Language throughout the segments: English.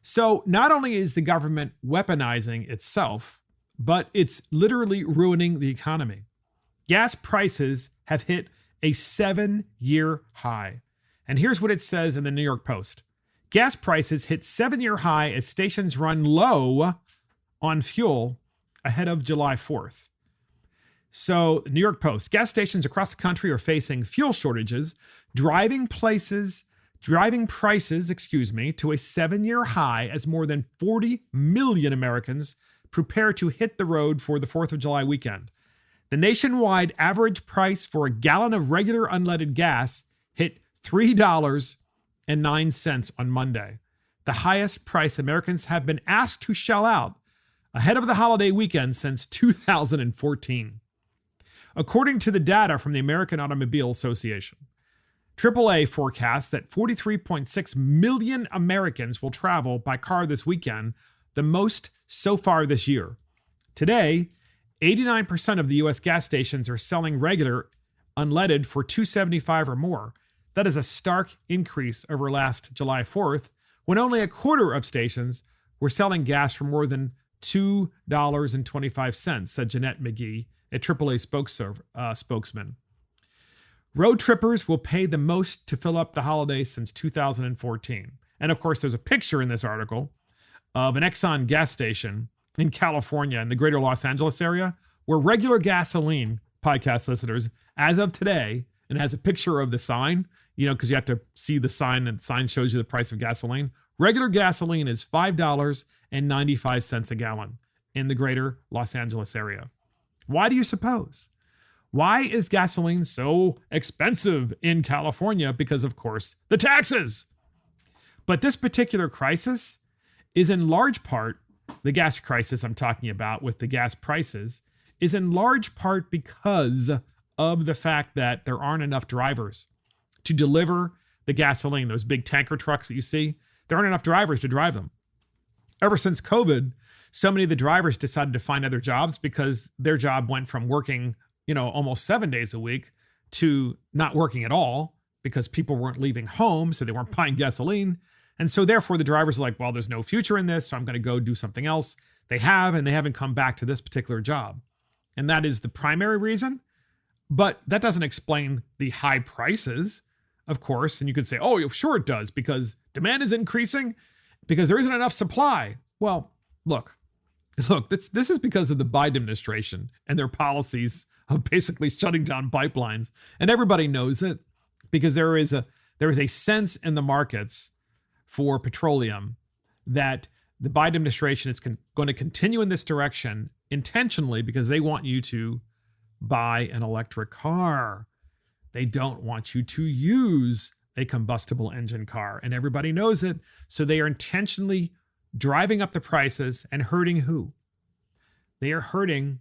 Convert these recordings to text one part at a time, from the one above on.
So not only is the government weaponizing itself, but it's literally ruining the economy. Gas prices have hit a 7-year high. And here's what it says in the New York Post. Gas prices hit 7-year high as stations run low on fuel ahead of July 4th. So, New York Post, gas stations across the country are facing fuel shortages, driving prices, to a 7-year high as more than 40 million Americans prepare to hit the road for the 4th of July weekend. The nationwide average price for a gallon of regular unleaded gas hit $3.09 on Monday, the highest price Americans have been asked to shell out ahead of the holiday weekend since 2014. According to the data from the American Automobile Association, AAA forecasts that 43.6 million Americans will travel by car this weekend, the most so far this year. Today, 89% of the U.S. gas stations are selling regular unleaded for $2.75 or more. That is a stark increase over last July 4th, when only a quarter of stations were selling gas for more than $2.25, said Jeanette McGee, a AAA spokesman. Road trippers will pay the most to fill up the holidays since 2014. And of course, there's a picture in this article of an Exxon gas station in California in the greater Los Angeles area, where regular gasoline, podcast listeners, as of today, and has a picture of the sign, because you have to see the sign, and the sign shows you the price of gasoline. Regular gasoline is $5.95 a gallon in the greater Los Angeles area. Why do you suppose? Why is gasoline so expensive in California? Because, of course, the taxes. But this particular crisis is in large part, the gas crisis I'm talking about with the gas prices, is in large part because of the fact that there aren't enough drivers to deliver the gasoline. Those big tanker trucks that you see, there aren't enough drivers to drive them. Ever since COVID, so many of the drivers decided to find other jobs because their job went from working, almost 7 days a week to not working at all because people weren't leaving home, so they weren't buying gasoline. And so therefore the drivers are like, well, there's no future in this, so I'm going to go do something else. They have, and they haven't come back to this particular job. And that is the primary reason. But that doesn't explain the high prices, of course. And you could say, oh, sure it does, because demand is increasing because there isn't enough supply. Well, look, this is because of the Biden administration and their policies of basically shutting down pipelines. And everybody knows it because there is a sense in the markets for petroleum that the Biden administration is going to continue in this direction intentionally because they want you to buy an electric car. They don't want you to use a combustible engine car, and everybody knows it. So they are intentionally driving up the prices and hurting who? They are hurting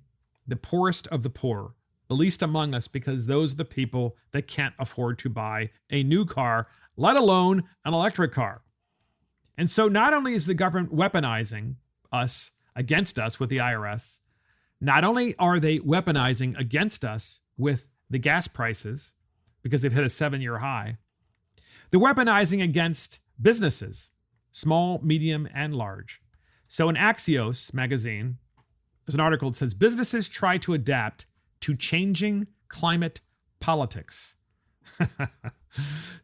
the poorest of the poor, the least among us, because those are the people that can't afford to buy a new car, let alone an electric car. And so not only is the government weaponizing us against us with the IRS, not only are they weaponizing against us with the gas prices because they've hit a 7-year high, they're weaponizing against businesses, small, medium, and large. So in Axios magazine, there's an article that says businesses try to adapt to changing climate politics.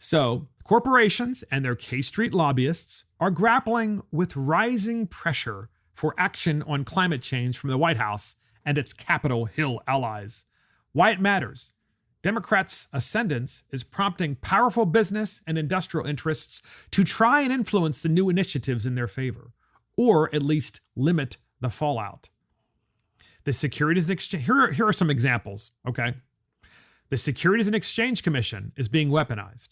So corporations and their K Street lobbyists are grappling with rising pressure for action on climate change from the White House and its Capitol Hill allies. Why it matters. Democrats' ascendance is prompting powerful business and industrial interests to try and influence the new initiatives in their favor, or at least limit the fallout. The Securities Exchange, here are some examples, okay? The Securities and Exchange Commission is being weaponized.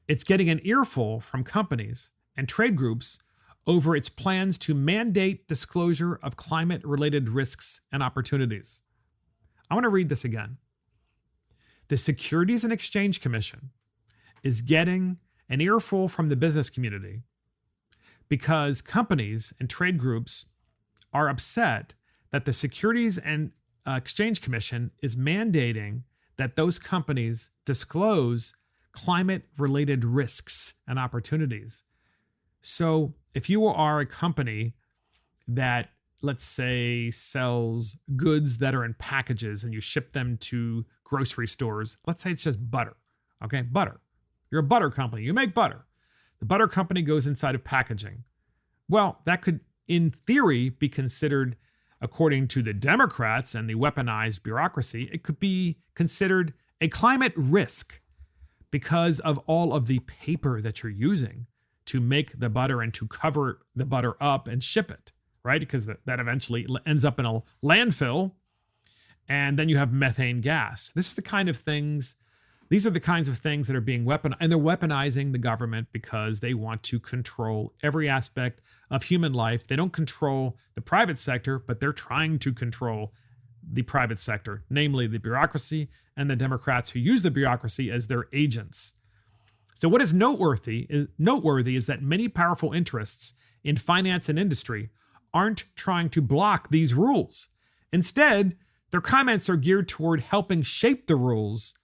It's getting an earful from companies and trade groups over its plans to mandate disclosure of climate-related risks and opportunities. I want to read this again. The Securities and Exchange Commission is getting an earful from the business community because companies and trade groups are upset that the Securities and Exchange Commission is mandating that those companies disclose climate-related risks and opportunities. So if you are a company that, let's say, sells goods that are in packages and you ship them to grocery stores, let's say it's just butter, okay? Butter. You're a butter company. You make butter. The butter company goes inside of packaging. Well, that could, in theory, be considered, according to the Democrats and the weaponized bureaucracy, it could be considered a climate risk because of all of the paper that you're using to make the butter and to cover the butter up and ship it, right? Because that eventually ends up in a landfill, and then you have methane gas. These are the kinds of things that are being weaponized, and they're weaponizing the government because they want to control every aspect of human life. They don't control the private sector, but they're trying to control the private sector, namely the bureaucracy and the Democrats who use the bureaucracy as their agents. So what is noteworthy is that many powerful interests in finance and industry aren't trying to block these rules. Instead, their comments are geared toward helping shape the rules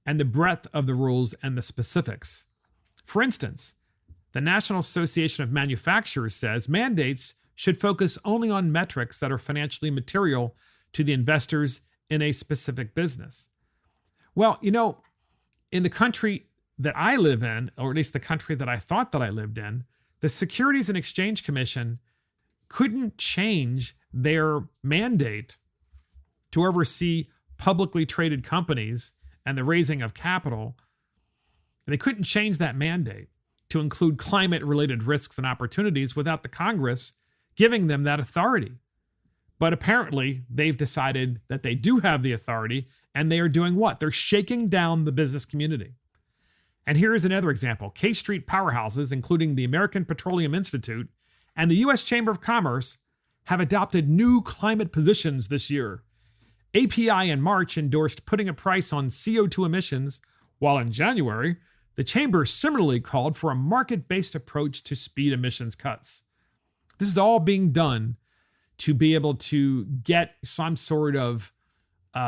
and the breadth of the rules and the specifics. For instance, the National Association of Manufacturers says mandates should focus only on metrics that are financially material to the investors in a specific business. Well, in the country that I live in, or at least the country that I thought that I lived in, the Securities and Exchange Commission couldn't change their mandate to oversee publicly traded companies and the raising of capital. They couldn't change that mandate to include climate-related risks and opportunities without the Congress giving them that authority. But apparently, they've decided that they do have the authority, and they are doing what? They're shaking down the business community. And here is another example. K Street powerhouses, including the American Petroleum Institute and the U.S. Chamber of Commerce, have adopted new climate positions this year. API in March endorsed putting a price on CO2 emissions, while in January, the Chamber similarly called for a market-based approach to speed emissions cuts. This is all being done to be able to get some sort of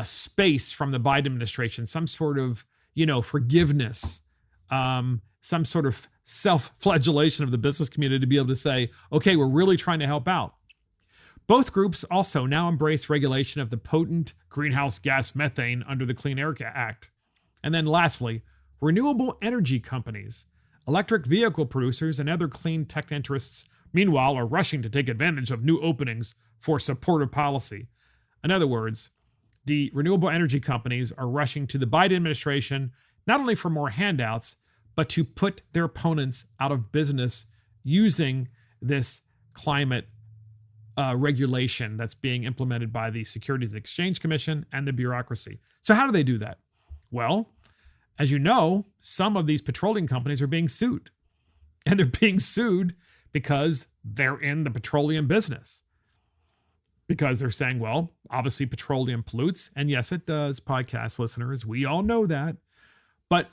space from the Biden administration, some sort of, forgiveness, some sort of self-flagellation of the business community to be able to say, okay, we're really trying to help out. Both groups also now embrace regulation of the potent greenhouse gas methane under the Clean Air Act. And then lastly, renewable energy companies, electric vehicle producers, and other clean tech interests, meanwhile, are rushing to take advantage of new openings for supportive policy. In other words, the renewable energy companies are rushing to the Biden administration not only for more handouts, but to put their opponents out of business using this climate regulation that's being implemented by the Securities and Exchange Commission and the bureaucracy. So how do they do that? Well, as you know, some of these petroleum companies are being sued. And they're being sued because they're in the petroleum business. Because they're saying, well, obviously petroleum pollutes. And yes, it does, podcast listeners. We all know that. But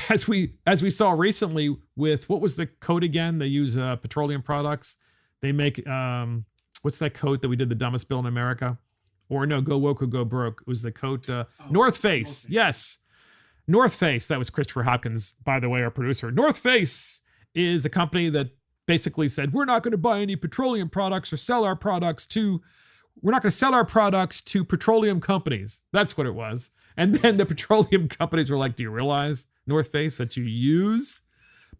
as we saw recently with, what was the coat again? They use petroleum products. They make, what's that coat that we did the dumbest bill in America? Or no, Go Woke or Go Broke. It was the coat, North Face. Yes. North Face. That was Christopher Hopkins, by the way, our producer. North Face is the company that basically said, we're not going to buy any petroleum products or sell our products to, we're not going to sell our products to petroleum companies. That's what it was. And then the petroleum companies were like, do you realize, North Face, that you use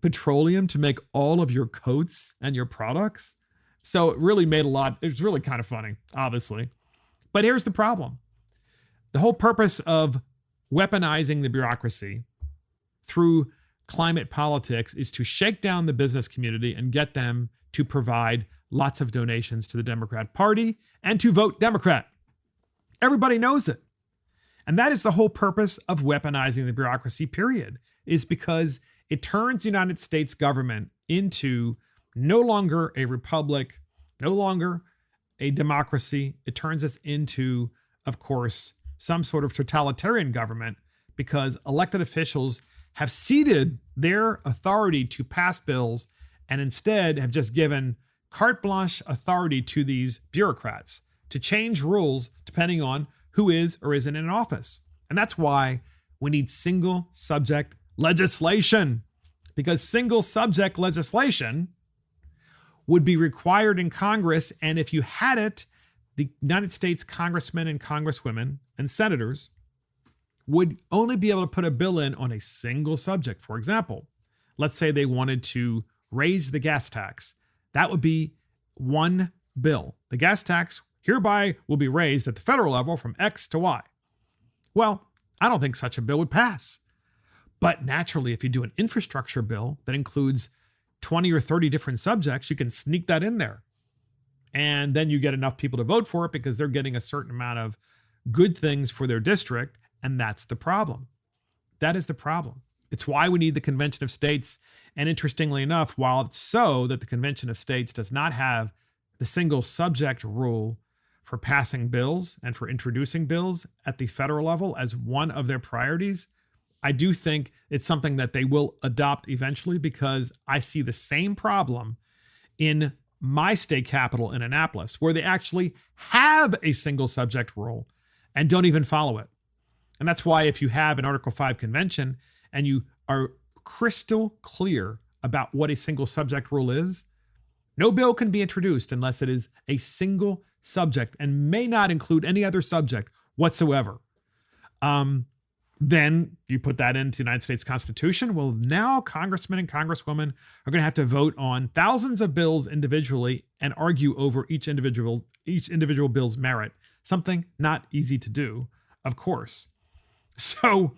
petroleum to make all of your coats and your products? So it really made it was really kind of funny, obviously. But here's the problem. The whole purpose of weaponizing the bureaucracy through climate politics is to shake down the business community and get them to provide lots of donations to the Democrat Party and to vote Democrat. Everybody knows it. And that is the whole purpose of weaponizing the bureaucracy, period, is because it turns the United States government into no longer a republic, no longer a democracy. It turns us into, of course, some sort of totalitarian government because elected officials have ceded their authority to pass bills and instead have just given carte blanche authority to these bureaucrats to change rules depending on who is or isn't in office. And that's why we need single subject legislation, because single subject legislation would be required in Congress. And if you had it, the United States congressmen and congresswomen and senators would only be able to put a bill in on a single subject. For example, let's say they wanted to raise the gas tax. That would be one bill. The gas tax hereby will be raised at the federal level from X to Y. Well, I don't think such a bill would pass. But naturally, if you do an infrastructure bill that includes 20 or 30 different subjects, you can sneak that in there. And then you get enough people to vote for it because they're getting a certain amount of good things for their district. And that's the problem. That is the problem. It's why we need the Convention of States. And interestingly enough, while it's so that the Convention of States does not have the single subject rule for passing bills and for introducing bills at the federal level as one of their priorities, I do think it's something that they will adopt eventually, because I see the same problem in my state capital in Annapolis, where they actually have a single subject rule and don't even follow it. And that's why if you have an Article 5 convention and you are crystal clear about what a single subject rule is, no bill can be introduced unless it is a single subject and may not include any other subject whatsoever. Then you put that into the United States Constitution. Well, now congressmen and congresswomen are going to have to vote on thousands of bills individually and argue over each individual bill's merit. Something not easy to do, of course. So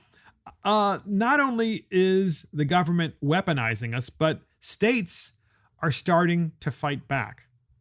not only is the government weaponizing us, but states are starting to fight back.